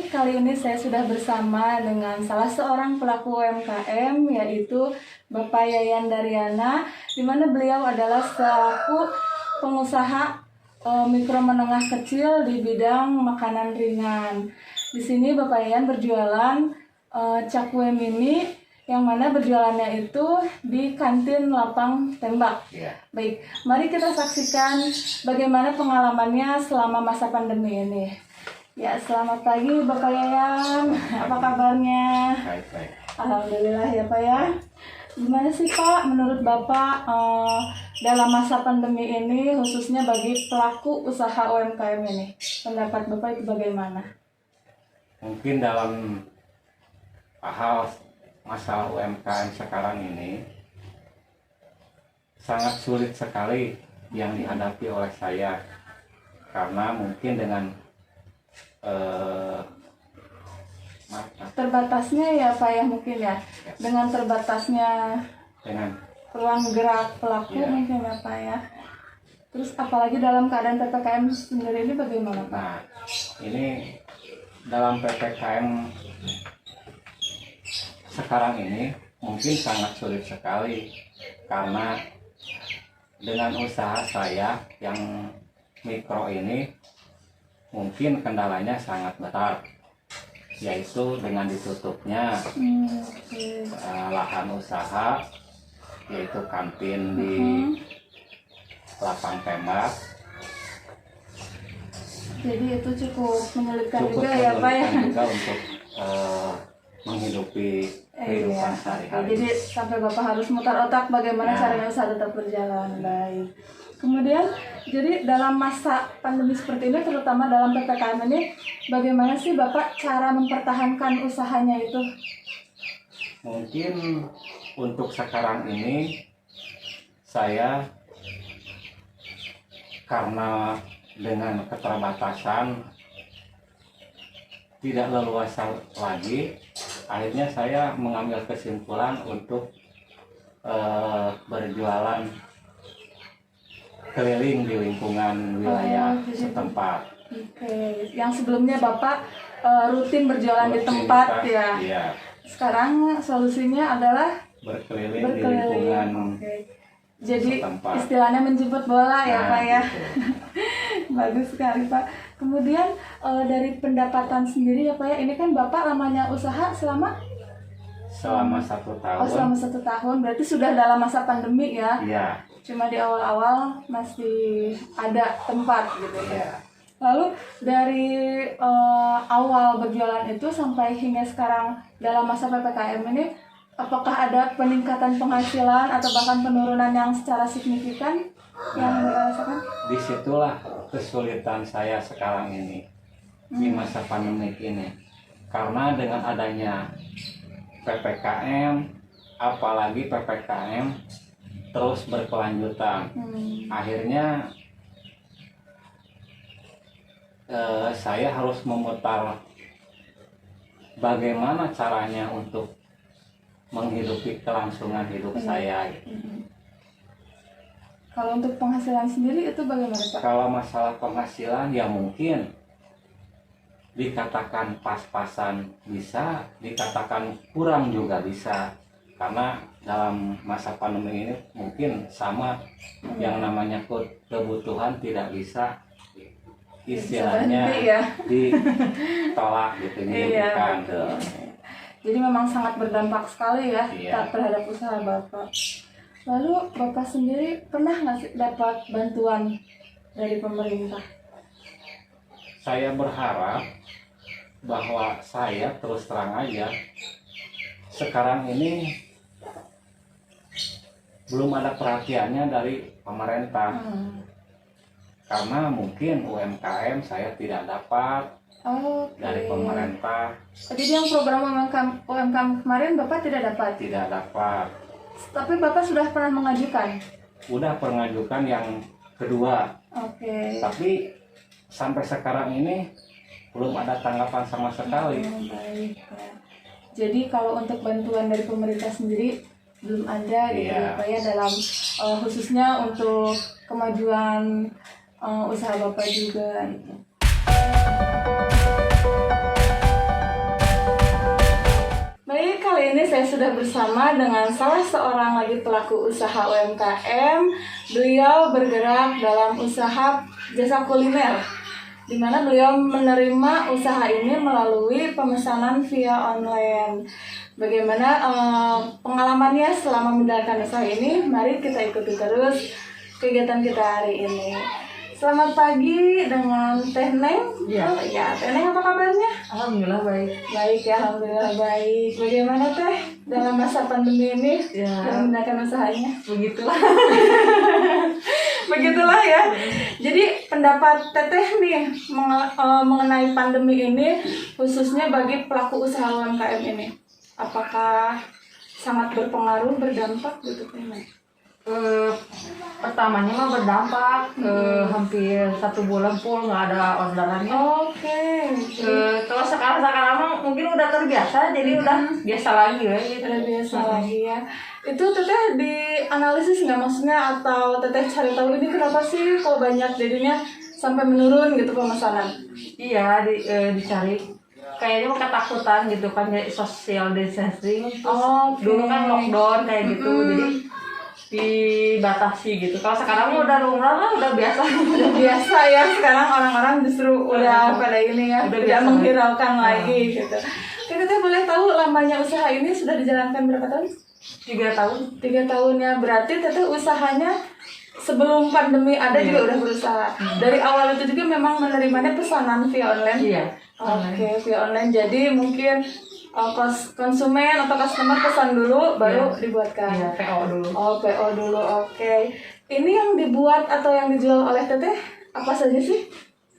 kali ini saya sudah bersama dengan salah seorang pelaku UMKM, yaitu Bapak Yayan Daryana, di mana beliau adalah selaku pengusaha mikro menengah kecil di bidang makanan ringan. Di sini Bapak Yayan berjualan cakwe mini, yang mana berjualannya itu di kantin lapang tembak. Baik, mari kita saksikan bagaimana pengalamannya selama masa pandemi ini. Ya, selamat pagi Bapak Yayan, apa kabarnya? Baik. Alhamdulillah ya Pak ya. Gimana sih Pak menurut Bapak dalam masa pandemi ini, khususnya bagi pelaku usaha UMKM ini? Pendapat Bapak itu bagaimana? Mungkin dalam hal masalah UMKM sekarang ini sangat sulit sekali yang dihadapi oleh saya, karena mungkin dengan terbatasnya ya Pak ya, mungkin ya, dengan terbatasnya dengan ruang gerak pelaku mungkin ya Pak ya. Terus apalagi dalam keadaan PPKM sendiri ini bagaimana Pak? Nah, ini dalam PPKM sekarang ini mungkin sangat sulit sekali, karena dengan usaha saya yang mikro ini mungkin kendalanya sangat besar, yaitu dengan ditutupnya lahan usaha, yaitu kantin di lapang tembak. Jadi itu cukup menyulitkan juga ya Pak ya, juga untuk menghidupi kehidupan sehari-hari. Jadi sampai Bapak harus mutar otak bagaimana caranya usaha tetap berjalan baik. Kemudian, jadi dalam masa pandemi seperti ini, terutama dalam PPKM ini, bagaimana sih Bapak cara mempertahankan usahanya itu? Mungkin untuk sekarang ini, saya karena dengan keterbatasan tidak leluasa lagi, akhirnya saya mengambil kesimpulan untuk berjualan keliling di lingkungan wilayah setempat. Oke, yang sebelumnya Bapak rutin berjualan di tempat ya. Iya. Sekarang solusinya adalah berkeliling. Di lingkungan. Jadi setempat. Istilahnya menjemput bola ya Pak ya. Gitu. Bagus sekali Pak. Kemudian dari pendapatan sendiri ya Pak ya, ini kan Bapak lamanya usaha selama 1 tahun. Oh, selama 1 tahun, berarti sudah dalam masa pandemi ya? Iya. Cuma di awal-awal masih ada tempat gitu ya. Iya. Lalu dari awal berjualan itu sampai hingga sekarang dalam masa PPKM ini, apakah ada peningkatan penghasilan atau bahkan penurunan yang secara signifikan yang dirasakan? Disitulah kesulitan saya sekarang ini di masa pandemi ini, karena dengan adanya PPKM, apalagi PPKM terus berkelanjutan, akhirnya saya harus memutar bagaimana caranya untuk menghidupi kelangsungan hidup saya. Kalau untuk penghasilan sendiri itu bagaimana Pak? Kalau masalah penghasilan ya mungkin dikatakan pas-pasan bisa, dikatakan kurang juga bisa, karena dalam masa pandemi ini mungkin sama yang namanya kebutuhan tidak bisa istilahnya ditolak gitu. Iya, betul. Jadi memang sangat berdampak sekali ya terhadap usaha Bapak. Lalu Bapak sendiri pernah nggak sih dapat bantuan dari pemerintah? Saya berharap bahwa saya terus terang aja sekarang ini belum ada perhatiannya dari pemerintah, karena mungkin UMKM saya tidak dapat dari pemerintah. Jadi yang program UMKM kemarin Bapak tidak dapat? Tidak dapat. Tapi Bapak sudah pernah mengajukan? Udah mengajukan yang kedua. Tapi sampai sekarang ini belum ada tanggapan sama sekali. Baik. Jadi kalau untuk bantuan dari pemerintah sendiri belum ada gitu ya Pak ya, dalam khususnya untuk kemajuan usaha Bapak juga gitu. sudah bersama dengan salah seorang lagi pelaku usaha UMKM. Beliau bergerak dalam usaha jasa kuliner, di mana beliau menerima usaha ini melalui pemesanan via online. Bagaimana pengalamannya selama menjalankan usaha ini? Mari kita ikuti terus kegiatan kita hari ini. Selamat pagi dengan Teh Neng. Iya. Oh, ya, Teh Neng apa kabarnya? Alhamdulillah baik. Baik ya, alhamdulillah baik. Bagaimana Teh dalam masa pandemi ini Ya. dalam menjalankan usahanya? Begitulah. Begitulah ya. Jadi pendapat Teteh nih mengenai pandemi ini khususnya bagi pelaku usaha UMKM ini, apakah sangat berpengaruh, berdampak gitu Teh Neng? Pertamanya mah berdampak. Hampir 1 bulan full nggak ada orderannya. Oke. Kalau sekarang mah mungkin udah terbiasa, jadi udah biasa lagi ya gitu. Udah biasa lagi ya. Itu Teteh dianalisis nggak, maksudnya, atau Teteh cari tahu ini kenapa sih kok banyak jadinya sampai menurun gitu pemesanan? Iya, dicari. Kayaknya mah ketakutan gitu kan, jadi social distancing. Terus dulu kan lockdown kayak gitu, jadi dibatasi gitu. Kalau sekarang mah udah lumrah lah, udah biasa. Udah biasa ya, sekarang orang-orang justru udah pada ini ya, Udah tidak biasa menghiraukan lagi gitu. Kita boleh tahu lamanya usaha ini sudah dijalankan berapa tahun? 3 tahun. 3 tahun ya, berarti Teteh usahanya sebelum pandemi ada juga udah berusaha. Dari awal itu juga memang menerimanya pesanan via online? Iya. Oke, via online. Jadi mungkin konsumen atau customer pesan dulu baru dibuatkan. Iya, PO dulu. Oh, PO dulu. Oke. Ini yang dibuat atau yang dijual oleh Teteh apa saja sih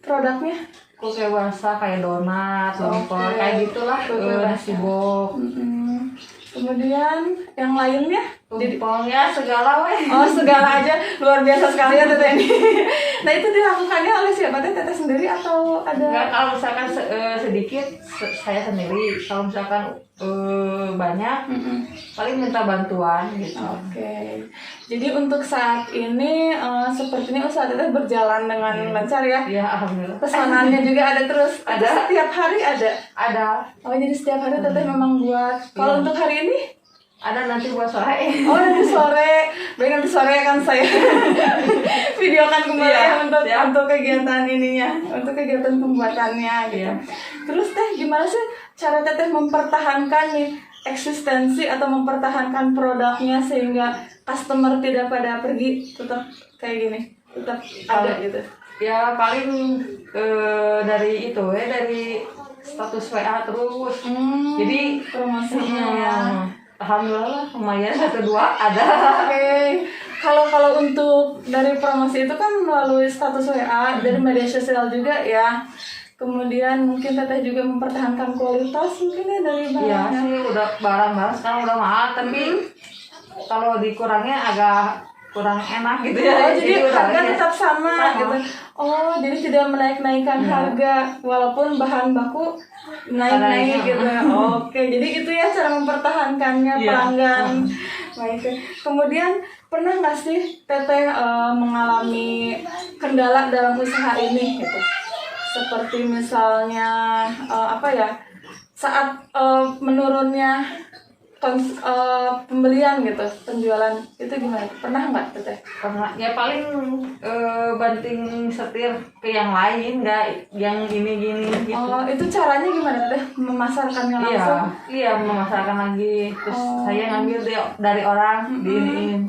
produknya? Kue basah kayak donat, lemper, Oke. kayak gitulah. Kue Nasi bok, Kemudian yang lainnya? tumpeng, ya segala weh. Oh, segala aja. Luar biasa sekali ya Teteh ini. Nah, itu dilakukannya oleh siapa? Teteh sendiri atau Enggak, ada? kalau misalkan sedikit saya sendiri. Kalau misalkan banyak, paling minta bantuan gitu. Oke. Jadi untuk saat ini sepertinya usaha Teteh berjalan dengan lancar ya. Ya, alhamdulillah. Pesanannya juga ada terus. Ada. Itu setiap hari ada. Ada, Oh, jadi setiap hari Teteh memang buat. Kalau untuk hari ini? ada nanti buat sore. Oh, nanti sore. Baik, nanti sore akan saya videokan kembali Iya, ya untuk kegiatan ininya, untuk kegiatan pembuatannya gitu. Iya. Terus Teh, gimana sih cara Teteh mempertahankan nih eksistensi atau mempertahankan produknya sehingga customer tidak pada pergi, tetap kayak gini, tetap ada gitu? Ya paling dari itu ya, dari status WA terus. Jadi Promosinya ya. alhamdulillah lumayan 1-2 ada. Oke. Kalau untuk dari promosi itu kan melalui status WA, dari media sosial juga ya. Kemudian mungkin Teteh juga mempertahankan kualitas mungkin ya dari Iya barangnya. sih, udah barang-barang sekarang udah mahal, tapi kalau dikurangnya agak kurang enak gitu ya. Oh, jadi harga ya. tetap sama Sama. gitu. Oh, jadi tidak menaik-naikkan harga walaupun bahan baku naik-naik Naik, gitu. Oke, jadi itu ya cara mempertahankannya Iya. pelanggan. Baik. Kemudian pernah nggak sih Teteh mengalami kendala dalam usaha ini gitu? Seperti misalnya saat menurunnya pembelian gitu, penjualan itu gimana? Pernah nggak Teteh? Karena ya paling banting setir ke yang lain, nggak yang gini-gini gitu. Oh, itu caranya gimana Teteh? Memasarkannya langsung? Iya memasarkan lagi, terus saya ngambil dari orang diiniin.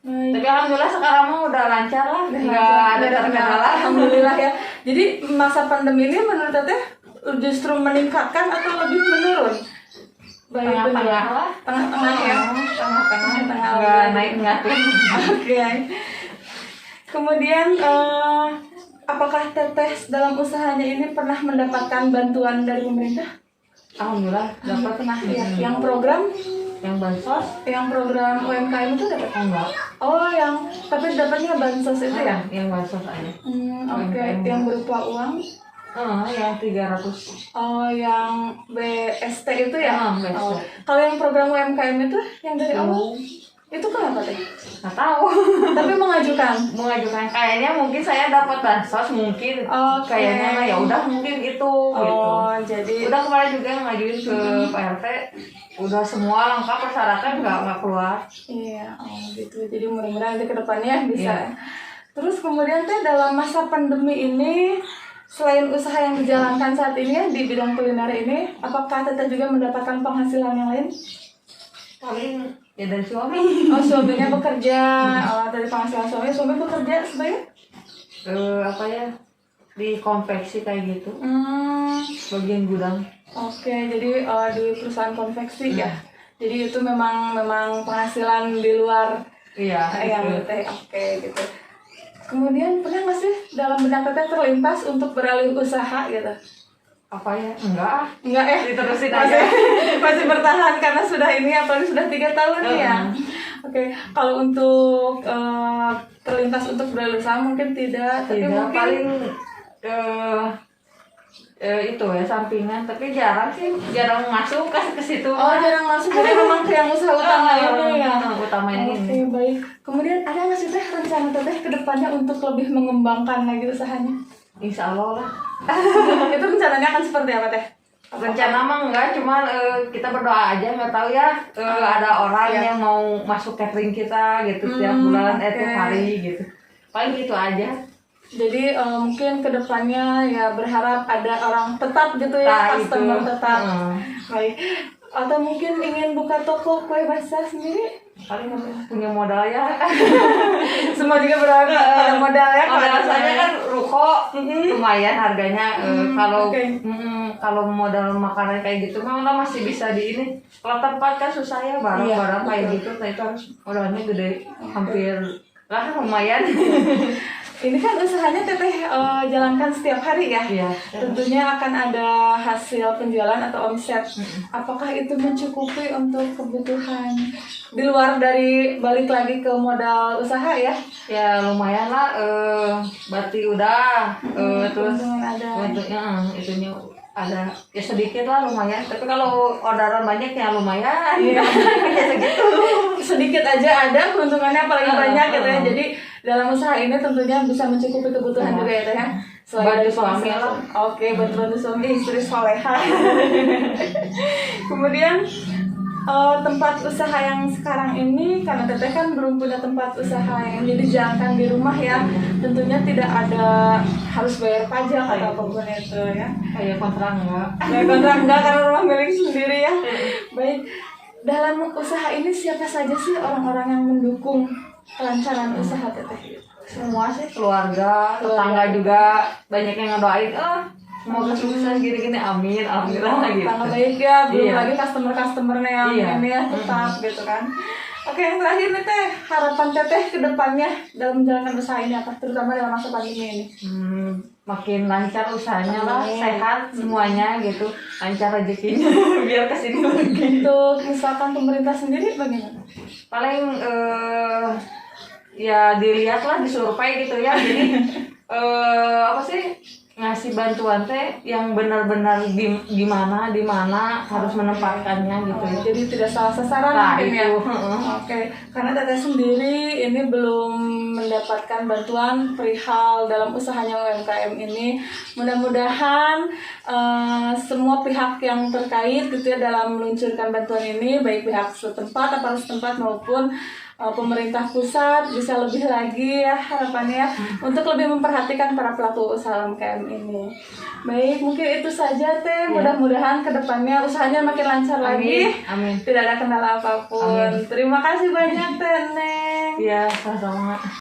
Baik. Tapi alhamdulillah sekarang mah udah lancar lah, nggak ada terkendala. Alhamdulillah ya. Jadi masa pandemi ini menurut Teteh justru meningkatkan atau lebih menurun? Baik, Tengah-tengah lah. Tengah-tengah ya. Tengah-tengah, nggak naik nggak turun. Oke. Kemudian apakah Teteh dalam usahanya ini pernah mendapatkan bantuan dari pemerintah? Alhamdulillah dapat. Pernah ya. Yang program, Yang bansos yang program UMKM itu dapat? enggak. Oh, tapi dapatnya bansos itu ya? Yang bansos aja. Oke. Yang berupa uang? Yang 300. Oh, yang BST itu ya? BST. Oh. Kalau yang program UMKM itu yang dari awal? Itu kenapa teh? Nggak tahu. Tapi mengajukan. Mengajukan kayaknya mungkin saya dapat bansos mungkin. Oke. Kayaknya mah ya udah mungkin itu gitu. Oh, jadi Udah kemarin juga ngajuin ke Pak RT, udah semua lengkap persyaratan nggak keluar. iya, oh gitu. Jadi mudah-mudahan nanti ke depannya bisa. Iya. Terus kemudian teh dalam masa pandemi ini, selain usaha yang dijalankan saat ini ya di bidang kuliner ini, apakah teteh juga mendapatkan penghasilan yang lain? Paling ya dari suami. Oh, suaminya bekerja. Oh, dari penghasilan suami bekerja sebagai? Apa ya, di konveksi kayak gitu, Hmm, bagian gudang. oke. Jadi di perusahaan konveksi ya. Jadi itu memang penghasilan di luar Iya, yang gitu. teteh. Oke gitu. Kemudian pernah nggak sih dalam benak teteh terlintas untuk beralih usaha gitu? Apa ya, enggak, Enggak ya? diterusin Masih, aja. masih bertahan karena sudah ini apalagi sudah 3 tahun nih ya. Oke, kalau untuk terlintas untuk beralih usaha mungkin tidak, tapi Tidak, mungkin paling itu ya sampingan, tapi jarang masuk ke situ. oh jarang masuk jadi memang ke yang usaha utama ini ya. Utama Oke ini. baik. Kemudian ada nggak sih teh rencana teteh ke depannya untuk lebih mengembangkan lagi usahanya? Insya Allah lah. Itu rencananya akan seperti apa teh? Rencana mah enggak, cuma kita berdoa aja, nggak tahu ya ada orang Iya. yang mau masuk catering kita gitu tiap bulan, oke. tiap hari gitu. Paling gitu aja. Jadi mungkin kedepannya ya berharap ada orang tetap gitu ya, Nah, customer itu. tetap. Baik. Atau mungkin ingin buka toko kue basah sendiri? Paling punya modal ya. Semua juga berharap ada modal ya. Modal saya kan ruko lumayan harganya. Kalau oke. kalau modal makanan kayak gitu memang masih bisa di ini. Kalau tempat kan susah ya, barang-barang kayak gitu, nah itu harus modalnya gede, hampir lah lumayan. Ini kan usahanya teteh jalankan setiap hari ya. Iya. Tentunya akan ada hasil penjualan atau omset. Apakah itu mencukupi untuk kebutuhan di luar dari balik lagi ke modal usaha ya? Ya lumayan lah, berarti udah, terus Keuntungan ada. bentuknya itunya ada ya sedikit lah lumayan, tapi kalau orderan banyak ya lumayan. Iya. Ya segitu. Sedikit aja ada keuntungannya apalagi banyak gitu ya. Jadi dalam usaha ini tentunya bisa mencukupi kebutuhan juga ya teh ya. Selain Bantu dari suami penghasilan. lah. Oke, bantu suami, istri soleha. Kemudian tempat usaha yang sekarang ini karena teteh kan belum punya tempat usaha yang jadi dijalankan di rumah ya. Tentunya tidak ada harus bayar pajak atau apapun itu ya. Kayak kontrak enggak. Bayar kontrak enggak karena rumah milik sendiri ya. Baik. Dalam usaha ini siapa saja sih orang-orang yang mendukung kelancaran usaha teteh? Semua sih, keluarga, tetangga juga banyak yang ngedoain, semoga sukses gini-gini, amin, alhamdulillah gitu. Tangga baik ya, belum Iya. lagi customer-customernya yang Iya. ini ya tetap gitu kan. Oke, yang terakhir nih teh, harapan teteh ke depannya dalam menjalankan usaha ini apa? Terutama dalam masa pandemi ini. Makin lancar usahanya lah, Amin. sehat semuanya gitu, lancar rezekinya biar kesini lagi. Untuk misalkan pemerintah sendiri bagaimana? Paling ya dilihatlah di survei gitu ya, jadi apa sih, ngasih bantuan teh yang benar-benar di mana harus menempatkannya gitu ya. Jadi tidak salah sasaran Nah, mungkin ya. itu. Oke, karena teteh sendiri ini belum mendapatkan bantuan perihal dalam usahanya UMKM ini. Mudah-mudahan semua pihak yang terkait gitu ya dalam meluncurkan bantuan ini, baik pihak setempat, aparat setempat maupun pemerintah pusat bisa lebih lagi ya harapannya untuk lebih memperhatikan para pelaku usaha UMKM ini. Baik, mungkin itu saja teh. Mudah-mudahan kedepannya usahanya makin lancar lagi. Amin. Tidak ada kendala apapun. Amin. Terima kasih banyak teh Neng. Iya, sama-sama.